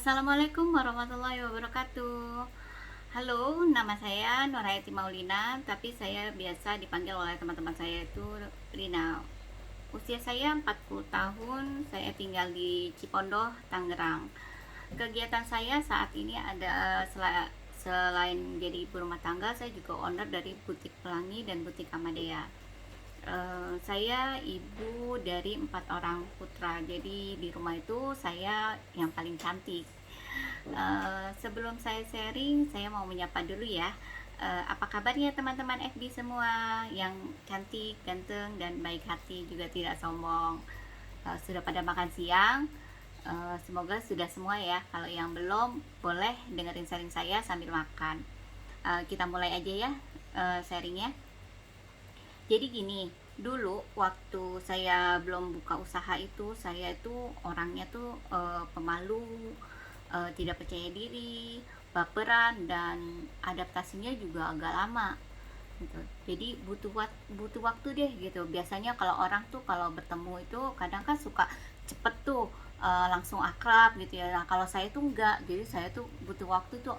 Assalamualaikum warahmatullahi wabarakatuh. Halo, nama saya Nurhayati Maulina, tapi saya biasa dipanggil oleh teman-teman saya itu Rina. Usia saya 40 tahun, saya tinggal di Cipondoh, Tangerang. Kegiatan saya saat ini ada selain jadi ibu rumah tangga, saya juga owner dari butik pelangi dan butik Amadea. Saya ibu dari 4 orang putra, jadi di rumah itu saya yang paling cantik. Sebelum saya sharing, saya mau menyapa dulu ya. Apa kabarnya teman-teman FB semua yang cantik, ganteng, dan baik hati, juga tidak sombong. Sudah pada makan siang? Semoga sudah semua ya. Kalau yang belum, boleh dengerin sharing saya sambil makan. Kita mulai aja ya sharingnya. Jadi gini, dulu waktu saya belum buka usaha itu, saya itu orangnya tuh pemalu, tidak percaya diri, baperan, dan adaptasinya juga agak lama gitu. Jadi butuh waktu deh gitu. Biasanya kalau orang tuh kalau bertemu itu kadang kan suka cepet tuh, langsung akrab gitu ya. Nah kalau saya tuh enggak, jadi saya tuh butuh waktu tuh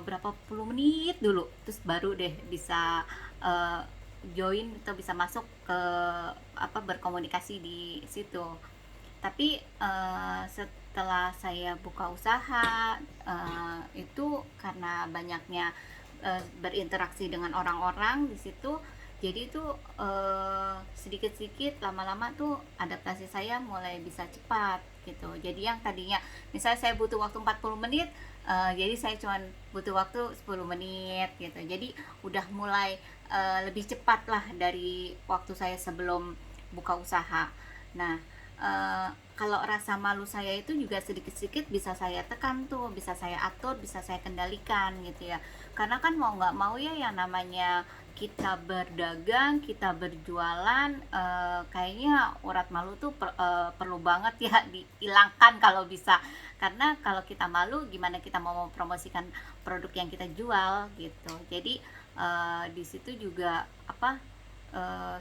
berapa puluh menit dulu, terus baru deh bisa uh, join atau bisa masuk ke apa berkomunikasi di situ. Tapi setelah saya buka usaha, itu karena banyaknya berinteraksi dengan orang-orang di situ, jadi itu sedikit-sedikit lama-lama tuh adaptasi saya mulai bisa cepat gitu. Jadi yang tadinya misalnya saya butuh waktu 40 menit, jadi saya cuma butuh waktu 10 menit gitu. Jadi udah mulai lebih cepat lah dari waktu saya sebelum buka usaha. Nah, kalau rasa malu saya itu juga sedikit-sedikit bisa saya tekan tuh, bisa saya atur, bisa saya kendalikan gitu ya. Karena kan mau nggak mau ya yang namanya kita berdagang, kita berjualan, kayaknya urat malu tuh perlu banget ya dihilangkan kalau bisa. Karena kalau kita malu, gimana kita mau mempromosikan produk yang kita jual gitu. Jadi di situ juga apa,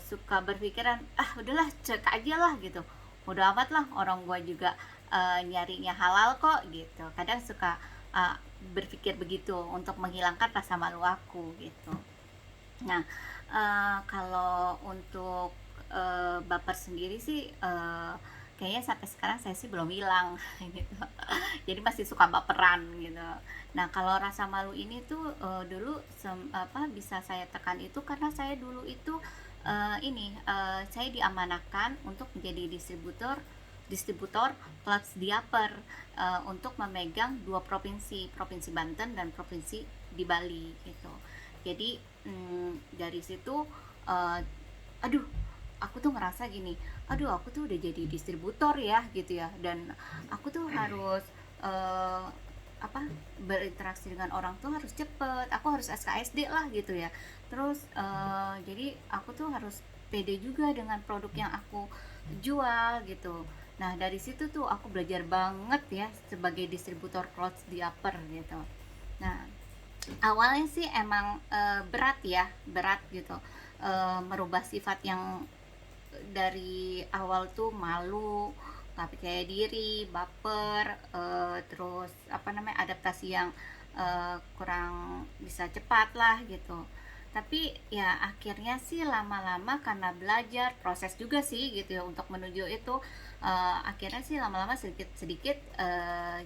suka berpikiran udahlah cek aja lah gitu, udah amat lah orang gua juga nyarinya halal kok gitu. Kadang suka berpikir begitu untuk menghilangkan rasa malu aku gitu. Nah, kalau untuk baper sendiri sih, kayaknya sampai sekarang saya sih belum hilang gitu. Jadi masih suka baperan gitu. Nah, kalau rasa malu ini tuh dulu bisa saya tekan itu karena saya dulu itu saya diamanahkan untuk menjadi distributor distributor Platts Diaper, untuk memegang dua provinsi, Provinsi Banten dan Provinsi di Bali gitu. Jadi dari situ uh, aduh aku tuh ngerasa gini, aduh aku tuh udah jadi distributor ya gitu ya, dan aku tuh harus uh, apa berinteraksi dengan orang tuh harus cepet, aku harus SKSD lah gitu ya. Terus jadi aku tuh harus pede juga dengan produk yang aku jual gitu. Nah dari situ tuh aku belajar banget ya sebagai distributor clothes diaper gitu. Nah awalnya sih emang berat ya, berat gitu, merubah sifat yang dari awal tuh malu, nggak percaya diri, baper, terus apa namanya adaptasi yang kurang bisa cepat lah gitu. Tapi ya akhirnya sih lama-lama karena belajar proses juga sih gitu ya untuk menuju itu, akhirnya sih lama-lama sedikit-sedikit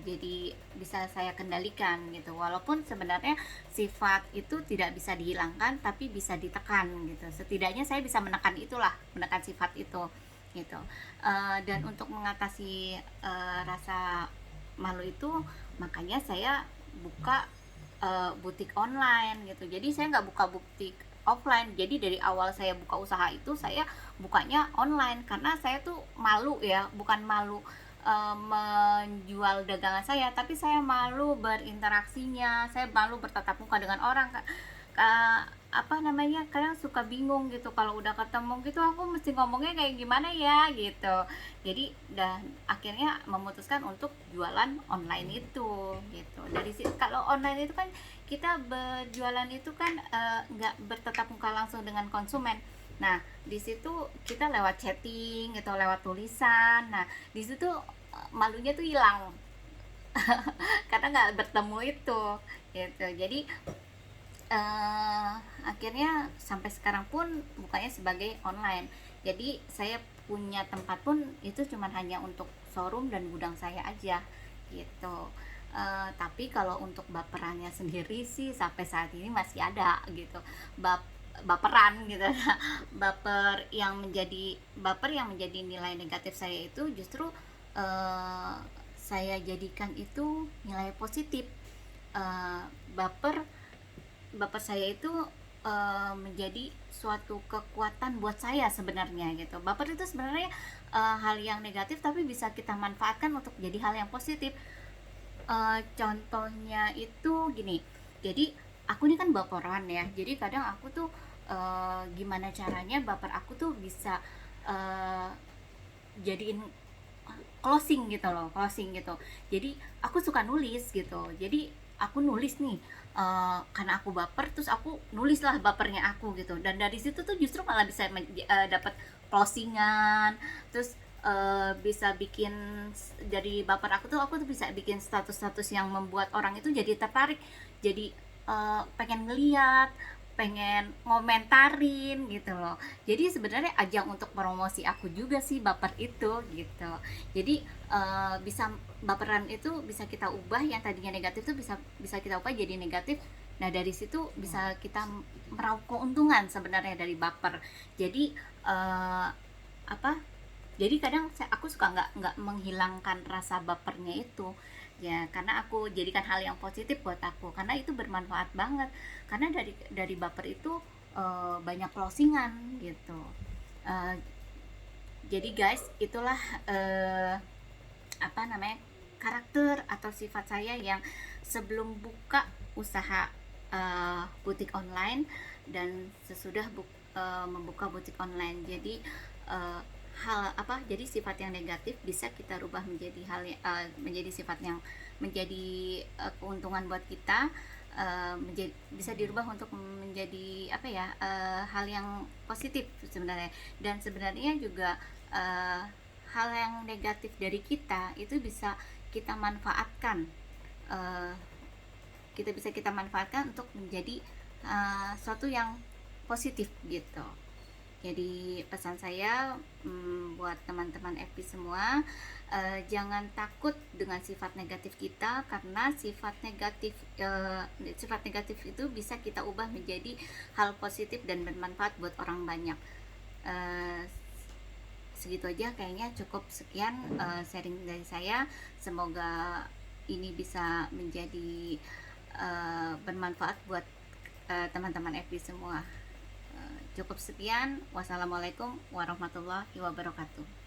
jadi bisa saya kendalikan gitu. Walaupun sebenarnya sifat itu tidak bisa dihilangkan tapi bisa ditekan gitu. Setidaknya saya bisa menekan itulah, menekan sifat itu gitu. Dan untuk mengatasi rasa malu itu, makanya saya buka butik online gitu. Jadi saya nggak buka butik offline. Jadi dari awal saya buka usaha itu saya bukanya online karena saya tuh malu ya, bukan malu menjual dagangan saya, tapi saya malu berinteraksinya, saya malu bertatap muka dengan orang. Apa namanya, kadang suka bingung gitu kalau udah ketemu gitu aku mesti ngomongnya kayak gimana ya gitu. Jadi dan akhirnya memutuskan untuk jualan online itu gitu. Dari kalau online itu kan kita berjualan itu kan nggak bertatap muka langsung dengan konsumen. Nah di situ kita lewat chatting gitu, lewat tulisan. Nah di situ malunya tuh hilang karena nggak bertemu itu gitu. Jadi akhirnya sampai sekarang pun bukanya sebagai online. Jadi saya punya tempat pun itu cuman hanya untuk showroom dan gudang saya aja gitu. Tapi kalau untuk baperannya sendiri sih sampai saat ini masih ada gitu. Baperan gitu. Baper yang menjadi nilai negatif saya itu justru eh, saya jadikan itu nilai positif. Eh, baper bapak saya itu menjadi suatu kekuatan buat saya sebenarnya gitu. Baper itu sebenarnya hal yang negatif tapi bisa kita manfaatkan untuk jadi hal yang positif. Contohnya itu gini, jadi aku ini kan baperan ya, jadi kadang aku tuh gimana caranya baper aku tuh bisa uh, jadiin closing gitu loh, closing gitu. Jadi aku suka nulis gitu, jadi aku nulis nih karena aku baper, terus aku nulis lah bapernya aku gitu, dan dari situ tuh justru malah bisa dapat closingan. Terus bisa bikin dari baper aku tuh bisa bikin status-status yang membuat orang itu jadi tertarik, jadi pengen ngeliat, pengen ngomentarin gitu loh. Jadi sebenarnya ajang untuk promosi aku juga sih baper itu gitu. Jadi bisa baperan itu bisa kita ubah, yang tadinya negatif tuh bisa bisa kita ubah jadi negatif. Nah dari situ bisa kita meraup keuntungan sebenarnya dari baper. Jadi apa jadi kadang aku suka nggak menghilangkan rasa bapernya itu ya, karena aku jadikan hal yang positif buat aku, karena itu bermanfaat banget. Karena dari baper itu banyak closingan gitu. Eh, jadi guys, itulah apa namanya, karakter atau sifat saya yang sebelum buka usaha butik online dan sesudah membuka butik online. Jadi uh, jadi sifat yang negatif bisa kita rubah menjadi menjadi sifat yang menjadi keuntungan buat kita. Bisa dirubah untuk menjadi apa ya, hal yang positif sebenarnya. Dan sebenarnya juga hal yang negatif dari kita itu bisa kita manfaatkan, uh, kita manfaatkan untuk menjadi suatu yang positif gitu. Jadi pesan saya buat teman-teman FP semua, jangan takut dengan sifat negatif kita, karena sifat negatif itu bisa kita ubah menjadi hal positif dan bermanfaat buat orang banyak. Uh, Segitu aja kayaknya, cukup sekian sharing dari saya. Semoga ini bisa menjadi bermanfaat buat teman-teman FB semua. Cukup sekian. Wassalamualaikum warahmatullahi wabarakatuh.